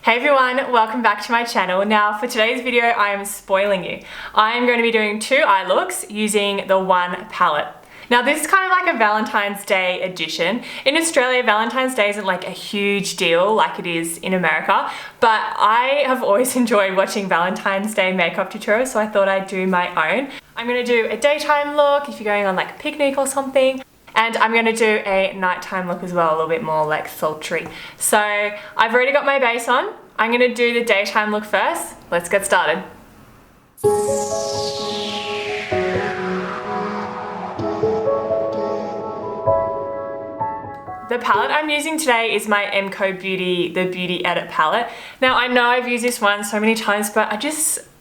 Hey everyone, welcome back to my channel. Now for today's video, I am spoiling you. I am going to be doing two eye looks using the one palette. Now this is kind of like a Valentine's Day edition. In Australia, Valentine's Day isn't like a huge deal like it is in America, but I have always enjoyed watching Valentine's Day makeup tutorials, so I thought I'd do my own. I'm going to do a daytime look if you're going on like a picnic or something. And I'm going to do a nighttime look as well, a little bit more like sultry. So I've already got my base on. I'm going to do the daytime look first. Let's get started. The palette I'm using today is my MCo Beauty The Beauty Edit palette. Now I know I've used this one so many times, but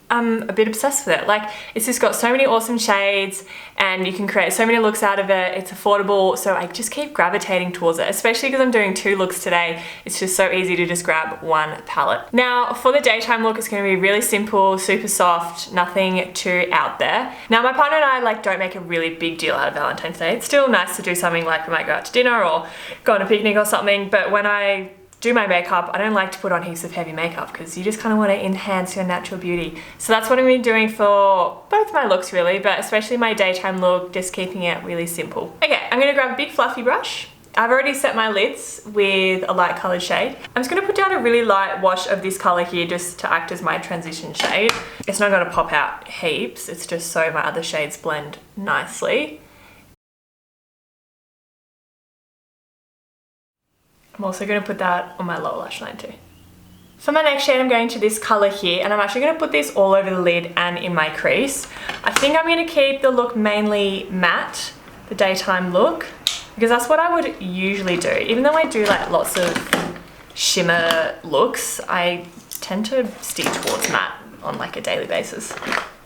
I'm a bit obsessed with it. Like, it's just got so many awesome shades and you can create so many looks out of it. It's affordable, so I just keep gravitating towards it, especially because I'm doing two looks today. It's just so easy to just grab one palette. Now for the daytime look, it's going to be really simple, super soft, nothing too out there. Now my partner and I don't make a really big deal out of Valentine's Day. It's still nice to do something like we might go out to dinner or go on a picnic or something, but when I do my makeup, I don't like to put on heaps of heavy makeup because you just kind of want to enhance your natural beauty. So that's what I'm going to be doing for both my looks really, but especially my daytime look, just keeping it really simple. Okay, I'm going to grab a big fluffy brush. I've already set my lids with a light coloured shade. I'm just going to put down a really light wash of this colour here just to act as my transition shade. It's not going to pop out heaps, it's just so my other shades blend nicely. I'm also going to put that on my lower lash line too. For my next shade, I'm going to this colour here, and I'm actually going to put this all over the lid and in my crease. I think I'm going to keep the look mainly matte, the daytime look, because that's what I would usually do. Even though I do like lots of shimmer looks, I tend to stick towards matte on like a daily basis.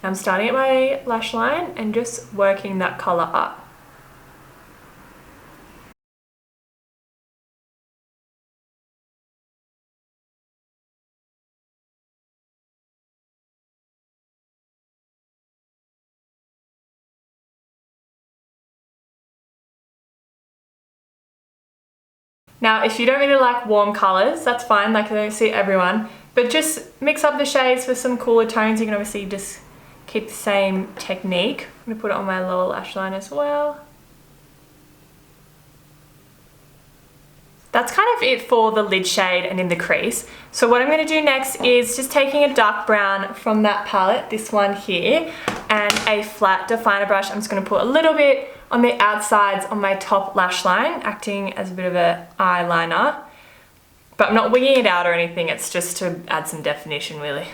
I'm starting at my lash line and just working that colour up. Now, if you don't really like warm colours, that's fine, like I don't see everyone, but just mix up the shades with some cooler tones. You can obviously just keep the same technique. I'm going to put it on my lower lash line as well. That's kind of it for the lid shade and in the crease. So what I'm going to do next is just taking a dark brown from that palette, this one here, and a flat definer brush. I'm just going to put a little bit on the outsides on my top lash line, acting as a bit of an eyeliner. But I'm not winging it out or anything, it's just to add some definition really.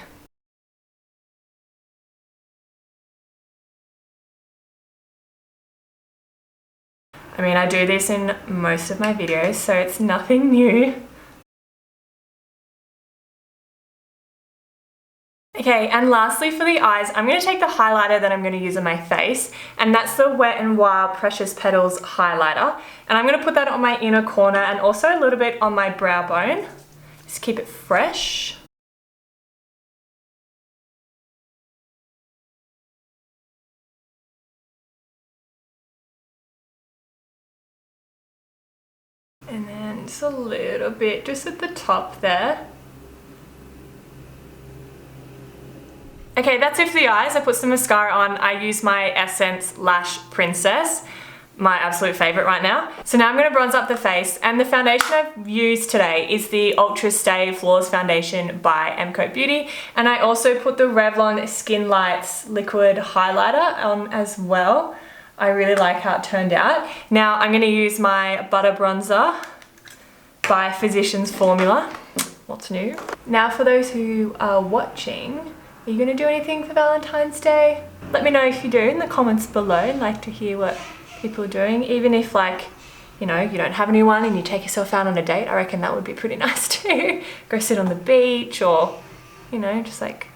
I mean, I do this in most of my videos, so it's nothing new. Okay, and lastly for the eyes, I'm going to take the highlighter that I'm going to use on my face, and that's the Wet n Wild Precious Petals highlighter. And I'm going to put that on my inner corner and also a little bit on my brow bone. Just keep it fresh. And then just a little bit just at the top there. Okay, that's it for the eyes. I put some mascara on. I use my Essence Lash Princess, my absolute favorite right now. So now I'm going to bronze up the face, and the foundation I've used today is the Ultra Stay Flawless Foundation by MCo Beauty, and I also put the Revlon Skin Lights Liquid Highlighter on as well. I really like how it turned out. Now I'm going to use my Butter Bronzer by Physicians Formula. What's new? Now for those who are watching, are you going to do anything for Valentine's Day? Let me know if you do in the comments below. I'd like to hear what people are doing. Even if like, you know, you don't have anyone and you take yourself out on a date, I reckon that would be pretty nice too. Go sit on the beach or, you know, just like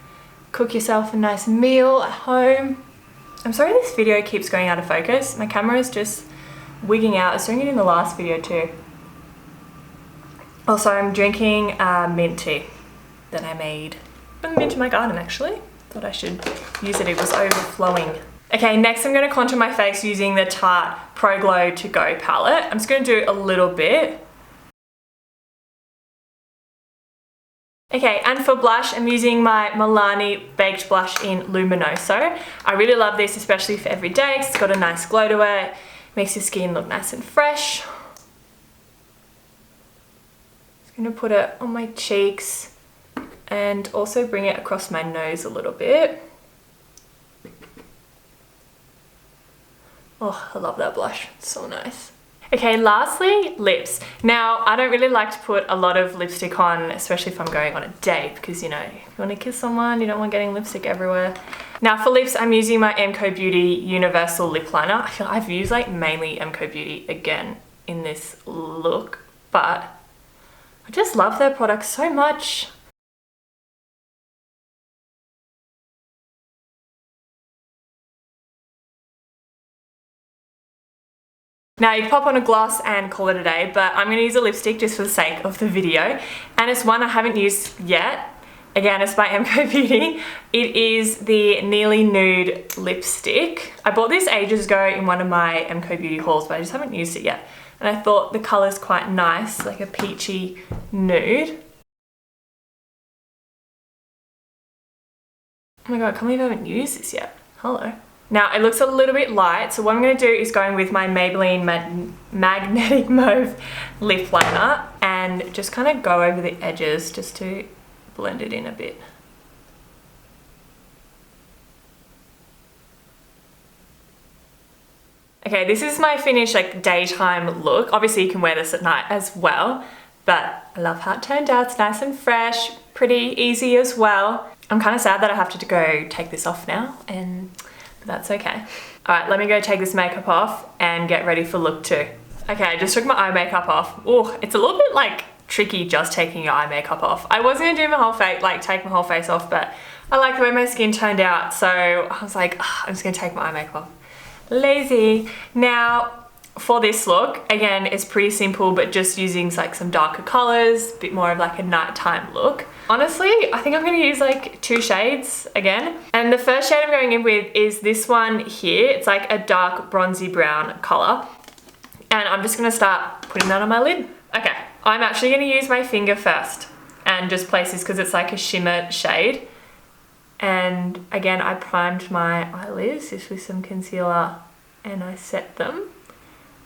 cook yourself a nice meal at home. I'm sorry this video keeps going out of focus. My camera is just wigging out. I was doing it in the last video too. Also, I'm drinking mint tea that I made from the mint in my garden actually. Thought I should use it, it was overflowing. Okay, next I'm going to contour my face using the Tarte Pro Glow To Go palette. I'm just going to do a little bit. Okay, and for blush, I'm using my Milani Baked Blush in Luminoso. I really love this, especially for every day, 'cause it's got a nice glow to it. Makes your skin look nice and fresh. Just gonna put it on my cheeks and also bring it across my nose a little bit. Oh, I love that blush, it's so nice. Okay, lastly, lips. Now, I don't really like to put a lot of lipstick on, especially if I'm going on a date, because, you know, if you want to kiss someone, you don't want getting lipstick everywhere. Now, for lips, I'm using my MCo Beauty Universal Lip Liner. I feel I've used, like, mainly MCo Beauty again in this look, but I just love their products so much. Now you can pop on a gloss and call it a day, but I'm gonna use a lipstick just for the sake of the video. And it's one I haven't used yet. Again, it's by MCo Beauty. It is the Nearly Nude lipstick. I bought this ages ago in one of my MCo Beauty hauls, but I just haven't used it yet. And I thought the color's quite nice, like a peachy nude. Oh my god, I can't believe I haven't used this yet. Hello. Now it looks a little bit light, so what I'm going to do is go in with my Maybelline Magnetic Mauve lip liner and just kind of go over the edges just to blend it in a bit. Okay, this is my finished like daytime look. Obviously you can wear this at night as well, but I love how it turned out. It's nice and fresh, pretty easy as well. I'm kind of sad that I have to go take this off now, but that's okay. All right, let me go take this makeup off and get ready for look 2. Okay, I just took my eye makeup off. Oh, it's a little bit like tricky just taking your eye makeup off. I was gonna do my whole face, like take my whole face off, but I like the way my skin turned out, so I was like, I'm just gonna take my eye makeup off. Lazy. Now, for this look, again, it's pretty simple, but just using like some darker colors, a bit more of like a nighttime look. Honestly, I think I'm gonna use like 2 shades again. And the first shade I'm going in with is this one here. It's like a dark bronzy brown color. And I'm just gonna start putting that on my lid. Okay, I'm actually gonna use my finger first and just place this because it's like a shimmer shade. And again, I primed my eyelids just with some concealer and I set them.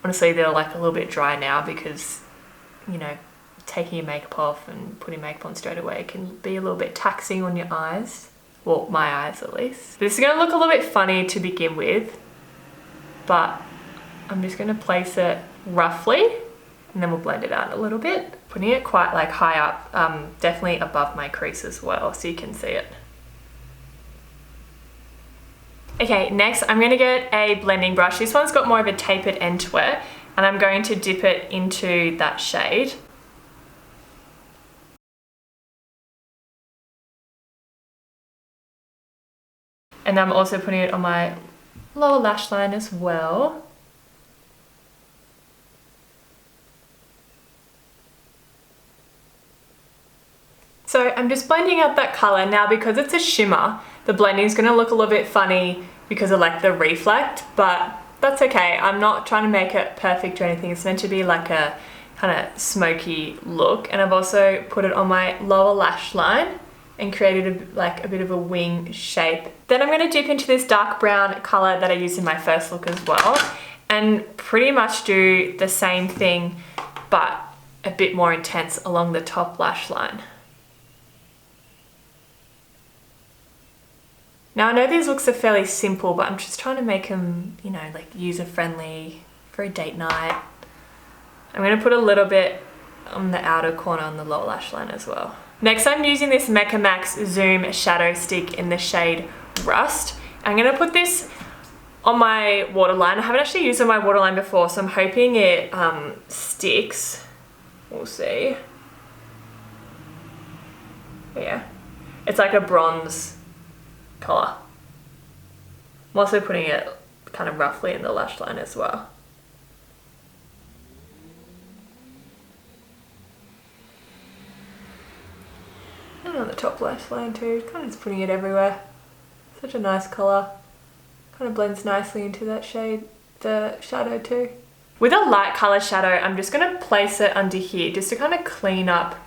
Honestly, they're like a little bit dry now because, you know, taking your makeup off and putting makeup on straight away can be a little bit taxing on your eyes. Well, my eyes at least. This is gonna look a little bit funny to begin with, but I'm just gonna place it roughly and then we'll blend it out a little bit. Putting it quite like high up, definitely above my crease as well, so you can see it. Okay, next I'm gonna get a blending brush. This one's got more of a tapered end to it, and I'm going to dip it into that shade. And I'm also putting it on my lower lash line as well. So I'm just blending out that color. Now, because it's a shimmer, the blending is going to look a little bit funny because of like the reflect, but that's okay. I'm not trying to make it perfect or anything. It's meant to be like a kind of smoky look. And I've also put it on my lower lash line and created a bit of a wing shape. Then I'm going to dip into this dark brown color that I used in my first look as well, and pretty much do the same thing, but a bit more intense along the top lash line. Now I know these looks are fairly simple, but I'm just trying to make them, you know, like user-friendly for a date night. I'm going to put a little bit on the outer corner on the lower lash line as well. Next, I'm using this Mecca Max Zoom shadow stick in the shade Rust. I'm going to put this on my waterline. I haven't actually used it on my waterline before, so I'm hoping it sticks. We'll see. Yeah, it's like a bronze color. I'm also putting it kind of roughly in the lash line as well. And on the top lash line too, kind of just putting it everywhere. Such a nice color. Kind of blends nicely into that shade, the shadow too. With a light color shadow, I'm just gonna place it under here just to kind of clean up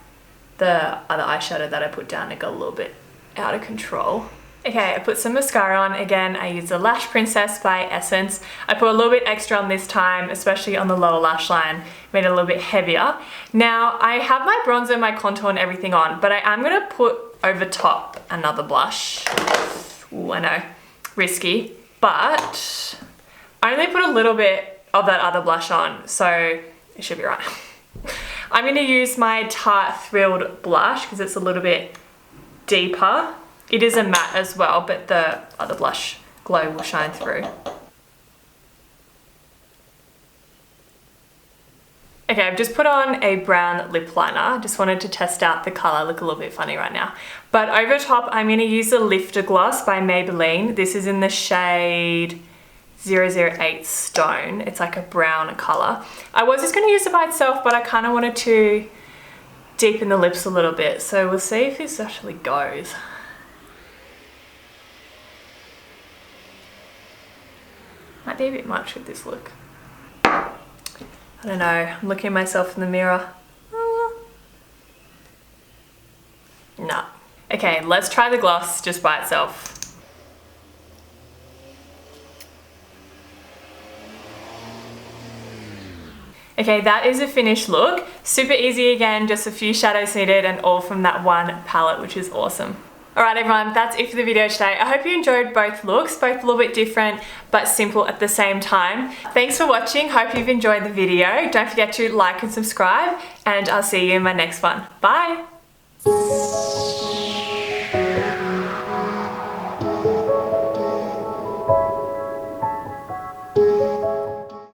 the other eyeshadow that I put down, it got a little bit out of control. Okay, I put some mascara on. Again, I used the Lash Princess by Essence. I put a little bit extra on this time, especially on the lower lash line, made it a little bit heavier. Now, I have my bronzer, my contour and everything on, but I am gonna put over top another blush. Ooh, I know, risky, but I only put a little bit of that other blush on, so it should be right. I'm gonna use my Tarte Thrilled blush because it's a little bit deeper. It is a matte as well, but the other blush glow will shine through. Okay, I've just put on a brown lip liner. Just wanted to test out the color. I look a little bit funny right now. But over top, I'm gonna use the Lifter Gloss by Maybelline. This is in the shade 008 Stone. It's like a brown color. I was just gonna use it by itself, but I kind of wanted to deepen the lips a little bit. So we'll see if this actually goes. Might be a bit much with this look. I don't know, I'm looking at myself in the mirror. Nah. Okay, let's try the gloss just by itself. Okay, that is a finished look. Super easy again, just a few shadows needed and all from that one palette, which is awesome. Alright everyone, that's it for the video today. I hope you enjoyed both looks, both a little bit different but simple at the same time. Thanks for watching, hope you've enjoyed the video. Don't forget to like and subscribe and I'll see you in my next one. Bye!